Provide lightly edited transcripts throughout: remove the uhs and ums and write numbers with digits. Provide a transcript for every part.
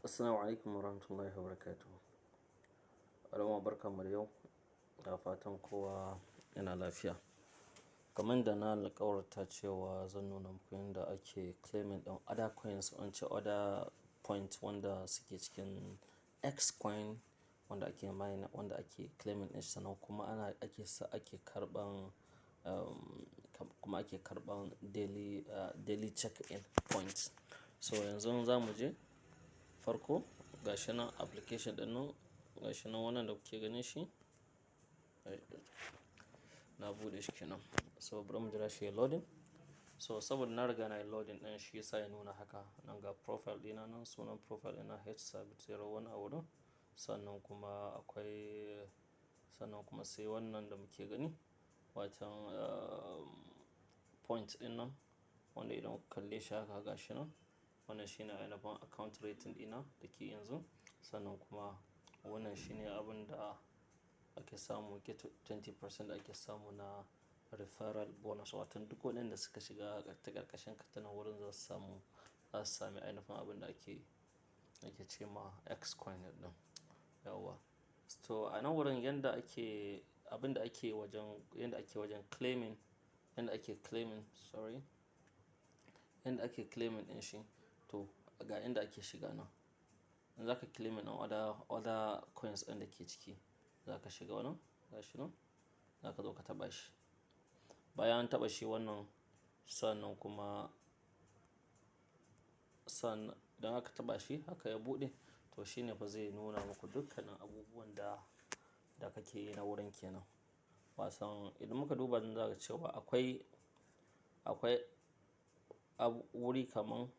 Assalamu alaikum warahmatullahi wabarakatuh. Al'umma barkanmu da yau, da fatan kowa yana lafiya. Kamar da na alƙawarta cewa zan nuna muku yadda ake claiming ɗin other coins, wance other point wanda suke cikin XCOIN wanda ake mine, wanda ake claiming ɗin sannan kuma ake karɓan kuma ake karɓan daily check-in points. So yanzu za mu je farko gashi nan application ɗin nan, gashi nan wannan da kuke ganin shi. Na buɗe shi kenan. So bari mu jira shi ya loading. So saboda na riga na yi loading ɗin shi yasa ya nuna haka. Nan ga profile ɗina nan, sunan profile ɗina H-01 a wurin. Sannan kuma sai wannan da muke gani, watan point ɗin nan wanda idan kuka kalle shi haka gashi nan. Wannan shine ainihin account rating ɗina da ke yanzu. Sannan kuma wannan shine abin da ake samu, get 20% ake samu na referral bonus. Watan duk waɗanda suka shiga ta ƙarƙashin ka ta nan wurin za su sami ainihin abin da ake ce ma XCOIN ɗin. Yawwa. So a nan wurin yanda ake claiming, yanda ake claiming ɗin shi. To ga inda ake shiga nan. In za ka claiming ɗin other coins ɗin da ke ciki, za ka shiga wannan, gashi nan. Za ka zo ka taɓa shi. Bayan an taɓa shi wannan, sannan kuma idan aka taɓa shi haka ya buɗe, to shine fa zai nuna muku dukkanin abubuwan da kake yi na wurin kenan. Wasan idan muka duba nan za ka cewa akwai wuri kaman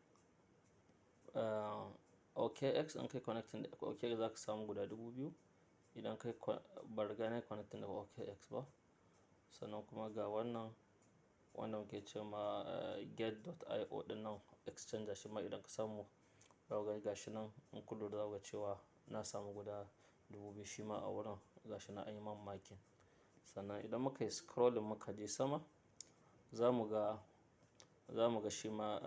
OKX in kai connecting da OKX za ka samu guda 2000. Idan kai ban riga nayi connecting da OKX ba. Sannan kuma ga wannan wanda muke ce ma get.io ɗin nan exchanger shi ma idan ka samu, gashi nan in kun lura za ku ga cewa na samu guda 2000 shi ma a wurin, gashi nan anyi man marking. Sannan idan muka yi scrolling muka je sama, za mu ga shi ma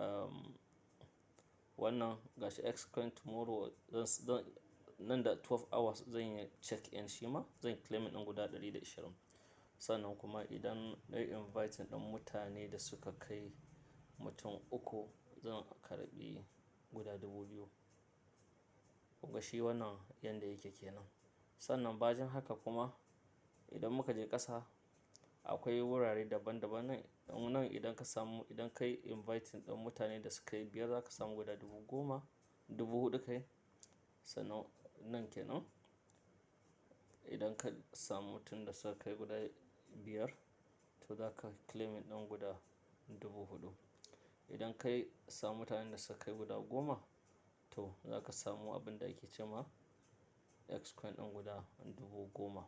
wannan gashi XCOIN tomorrow nan da 12 hours zan yi check-in shi ma, zan claiming ɗin guda 120. Sannan kuma idan nayi inviting ɗin mutane da suka kai mutum 3, zan karɓi guda 2000. Kun ga shi wannan yanda yake kenan. Sannan bacin haka kuma idan muka je ƙasa, akwai wurare daban-daban nan idan kai inviting ɗin mutane da suka yi 5 za ka samu guda 10,000, 4,000 kai. Sannan nan kenan idan ka samu mutum da suka kai guda 5, to za ka claiming ɗin guda 4,000. Idan kai samu mutanen da suka kai guda 10, to za ka samu abin da ake ce ma XCOIN ɗin guda 10,000.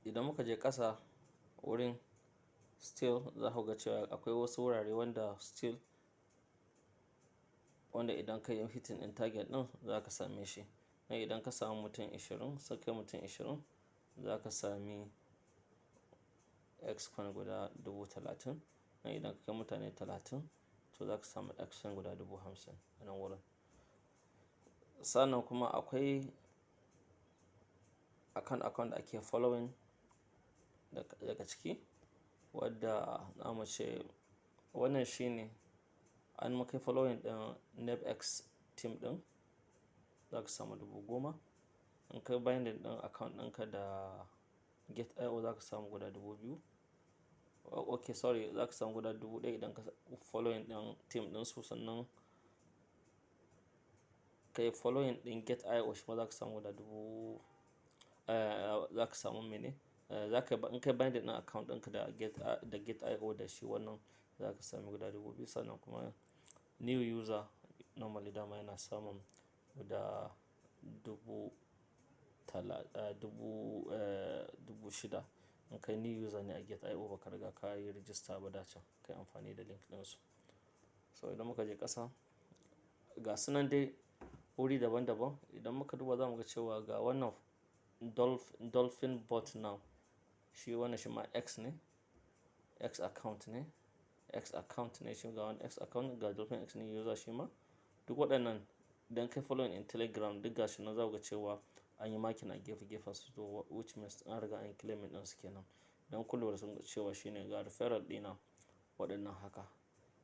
Idan muka je ƙasa wurin still za ku ga cewa akwai wasu wurare wanda idan ka yi hitting ɗin target ɗin za ka same shi. Nan idan ka samu mutum 20, suka kai mutum 20, za ka sami XCOIN guda 30,000. Nan idan ka kai mutane 30, to za ka samu XCOIN guda 50,000 a nan wurin. Sannan kuma akwai account da ake following daga ciki, wadda za mu ce wannan shine an muka following ɗin NavX team ɗin, za ka samu 10,000. In kai binding ɗin account ɗinka da Get.io za ka samu guda 2000. Okay, sorry, za ka samu guda 1000 idan ka following ɗin team ɗinsu. Sannan kai following ɗin Get.io shi ma za ka samu guda 2000. Za ka samu mene? In kai binding ɗin account ɗinka da Get.io da shi wannan, za ka sami guda 2000. Sannan kuma new user normally dama yana samun guda 6,000. In kai new user ne a Get.io ba ka riga ka yi register ba da can, kai amfani da link ɗinsu. So idan muka je ƙasa, ga su nan dai wuri daban-daban. Idan muka duba za mu ga cewa ga wannan dolphin bot now. Shi wannan shi ma X ne, X account ne shi ga wani X account ga dolphin X ne user shi ma. duk waɗannan idan kai following in Telegram duk gashi nan za ku ga cewa an yi makin a gefen su, to which means an riga an yi claiming ɗin su kenan. Don kun lura sun ga cewa shine ga referral ɗina waɗannan haka,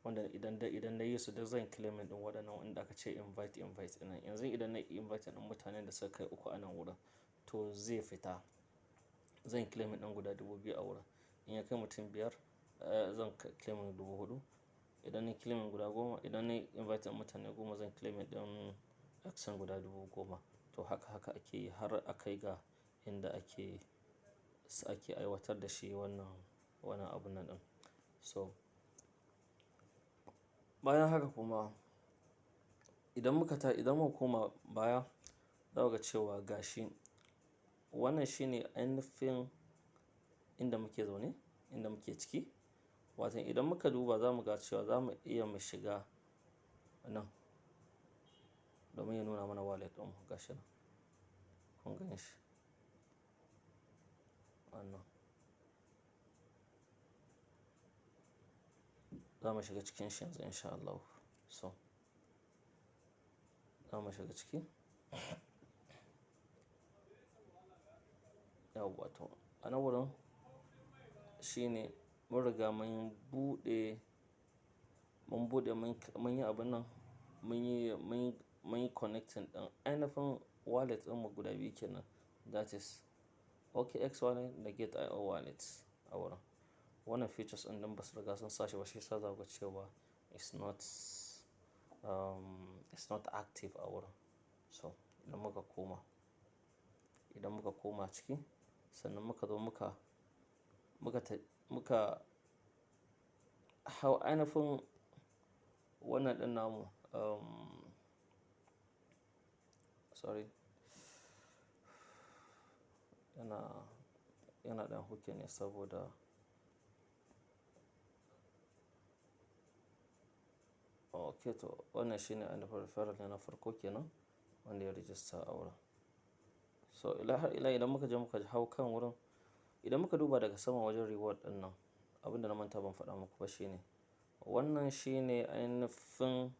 wanda idan na yi su duk zan claiming ɗin waɗannan wanda aka ce invite ɗin. Yanzu idan na invite ɗin mutanen da suka kai 3 a nan wurin, to zai fita zan claiming ɗin guda 2000 a wurin. In ya kai mutum 5 zan claiming 4000. Idan na claiming guda 10, idan na invite ɗin mutane 10 zan claiming ɗin XCOIN guda 10,000. To haka ake yi har a kai ga inda ake aiwatar da shi wannan abun nan ɗin. So bayan haka kuma idan muka koma baya za ku ga cewa gashi wannan shine ainihin inda muke zaune, inda muke ciki. Wato idan muka duba za mu ga cewa za mu iya mu shiga nan domin ya nuna mana wallet ɗin mu gashi nan. Kun gani shi? Wannan. Za mu shiga cikin shi yanzu insha Allah. So za mu shiga ciki. Yawwa to a nan wurin shine mun riga mun yi abun nan, mun yi connecting ɗin ainihin wallet ɗin mu guda biyu kenan. That is OKX wallet da Get.io wallet a wurin. Wannan features ɗin dan ba su riga sun sa shi ba, shi yasa za ku ga cewa it's not active a wurin. So idan muka koma ciki, sannan muka zo muka hau ainihin wannan ɗin namu, sorry, yana ɗan hooking ne saboda okay to wannan shine ainihin referral na farko kenan wanda ya register a wurin. So idan muka je muka hau kan wurin, idan muka duba daga sama wajen reward ɗin nan, abin da na manta ban faɗa muku ba shine wannan shine ainihin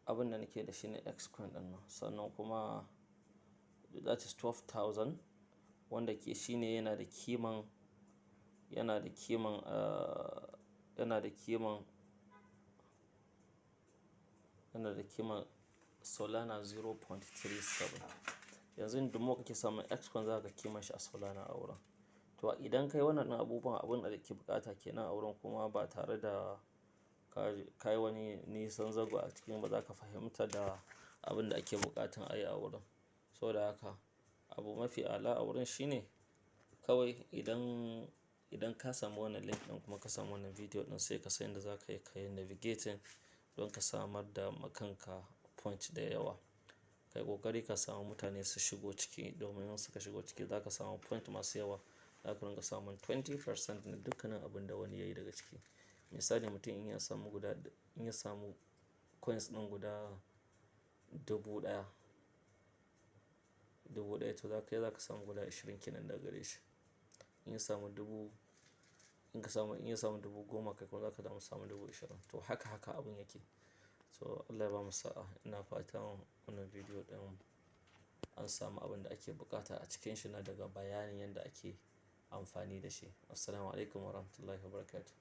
abin da nake da shi ne XCOIN ɗin nan. Sannan kuma that is 12,000 wanda ke shine yana da kiman Solana 0.37. Yanzu duk mo kake samun XCOIN za ka kiman shi a Solana a wurin. To idan kai wannan abubuwan abin da ke bukata kenan a wurin, kuma ba tare da kai wani nisan zango a cikin ba, za ka fahimta da abin da ake bukatan a yi a wurin. Saboda haka abu mafi a'ala a wurin shine kawai idan ka samu wannan link ɗin kuma ka samu wannan video ɗin, sai ka san yadda za ka yi navigating don ka samar da makanka point da yawa. Kai ƙoƙari ka samu mutane su shigo ciki, domin in suka shigo ciki za ka samu point masu yawa. Za ka ringa samun 20% na dukkanin abin da wani ya yi daga ciki. Misali mutum in ya samu coins ɗin guda 1000, to za ka samu guda 20 kenan daga gare shi. In ya samu 1000, kai kuma za ka samu 20,000. To haka abun yake. So Allah ya bamu sa'a. Ina fatan wannan video ɗin an samu abin da ake bukata a cikin shi na daga bayanin yadda ake amfani da shi. Assalamu alaikum warahmatullahi wabarakatuh.